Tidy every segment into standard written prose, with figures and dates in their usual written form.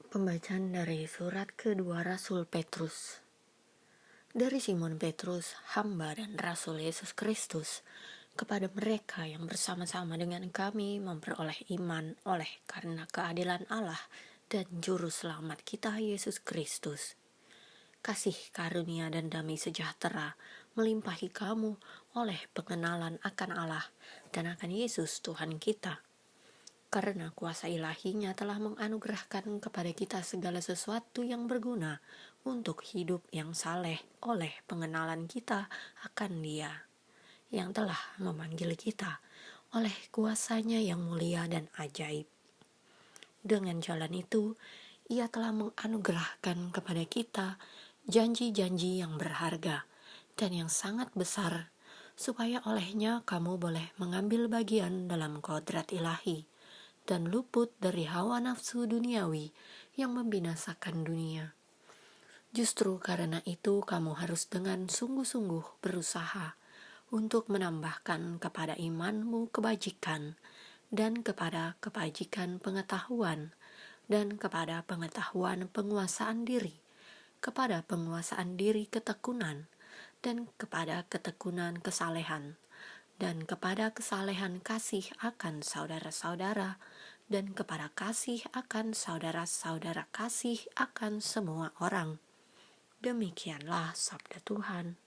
Pembacaan dari surat kedua Rasul Petrus. Dari Simon Petrus, hamba dan Rasul Yesus Kristus, kepada mereka yang bersama-sama dengan kami memperoleh iman oleh karena keadilan Allah dan Juru Selamat kita Yesus Kristus. Kasih karunia dan damai sejahtera melimpahi kamu oleh pengenalan akan Allah dan akan Yesus Tuhan kita. Karena kuasa ilahinya telah menganugerahkan kepada kita segala sesuatu yang berguna untuk hidup yang saleh oleh pengenalan kita akan Dia, yang telah memanggil kita oleh kuasanya yang mulia dan ajaib. Dengan jalan itu, Ia telah menganugerahkan kepada kita janji-janji yang berharga dan yang sangat besar, supaya olehnya kamu boleh mengambil bagian dalam kodrat ilahi, dan luput dari hawa nafsu duniawi yang membinasakan dunia. Justru karena itu kamu harus dengan sungguh-sungguh berusaha untuk menambahkan kepada imanmu kebajikan, dan kepada kebajikan pengetahuan, dan kepada pengetahuan penguasaan diri, kepada penguasaan diri ketekunan, dan kepada ketekunan kesalehan, dan kepada kesalehan kasih akan saudara-saudara, dan kepada kasih akan saudara-saudara kasih akan semua orang. Demikianlah sabda Tuhan.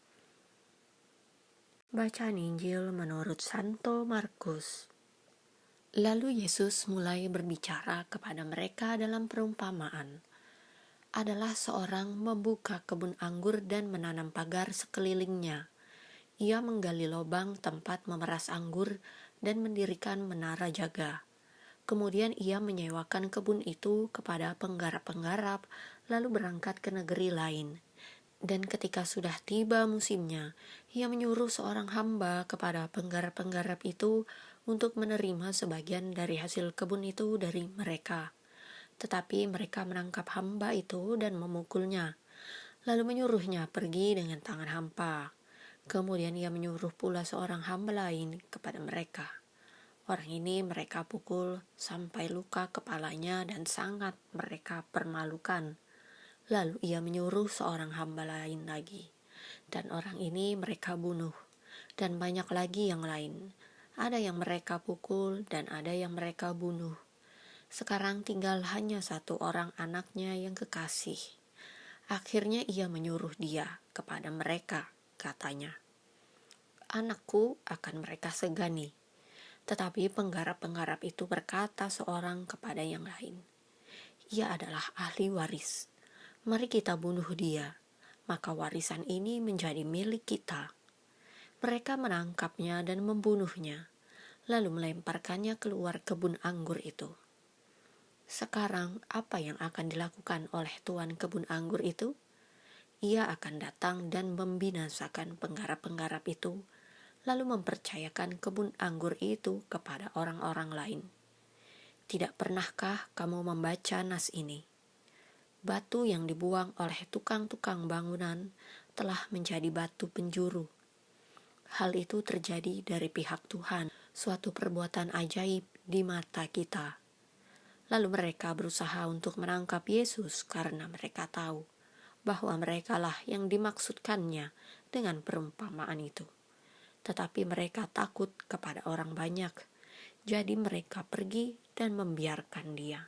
Bacaan Injil menurut Santo Markus. Lalu Yesus mulai berbicara kepada mereka dalam perumpamaan. Adalah seorang membuka kebun anggur dan menanam pagar sekelilingnya. Ia menggali lubang tempat memeras anggur dan mendirikan menara jaga. Kemudian ia menyewakan kebun itu kepada penggarap-penggarap, lalu berangkat ke negeri lain. Dan ketika sudah tiba musimnya, ia menyuruh seorang hamba kepada penggarap-penggarap itu untuk menerima sebagian dari hasil kebun itu dari mereka. Tetapi mereka menangkap hamba itu dan memukulnya, lalu menyuruhnya pergi dengan tangan hampa. Kemudian ia menyuruh pula seorang hamba lain kepada mereka. Orang ini mereka pukul sampai luka kepalanya dan sangat mereka permalukan. Lalu ia menyuruh seorang hamba lain lagi, dan orang ini mereka bunuh, dan banyak lagi yang lain. Ada yang mereka pukul dan ada yang mereka bunuh. Sekarang tinggal hanya satu orang anaknya yang kekasih. Akhirnya ia menyuruh dia kepada mereka. Katanya, anakku akan mereka segani. Tetapi penggarap-penggarap itu berkata seorang kepada yang lain, ia adalah ahli waris. Mari kita bunuh dia, maka warisan ini menjadi milik kita. Mereka menangkapnya dan membunuhnya, lalu melemparkannya keluar kebun anggur itu. Sekarang apa yang akan dilakukan oleh tuan kebun anggur itu? Ia akan datang dan membinasakan penggarap-penggarap itu, lalu mempercayakan kebun anggur itu kepada orang-orang lain. Tidak pernahkah kamu membaca nas ini? Batu yang dibuang oleh tukang-tukang bangunan telah menjadi batu penjuru. Hal itu terjadi dari pihak Tuhan, suatu perbuatan ajaib di mata kita. Lalu mereka berusaha untuk menangkap Yesus karena mereka tahu bahwa merekalah yang dimaksudkannya dengan perumpamaan itu. Tetapi mereka takut kepada orang banyak, jadi mereka pergi dan membiarkan dia.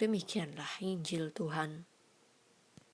Demikianlah Injil Tuhan.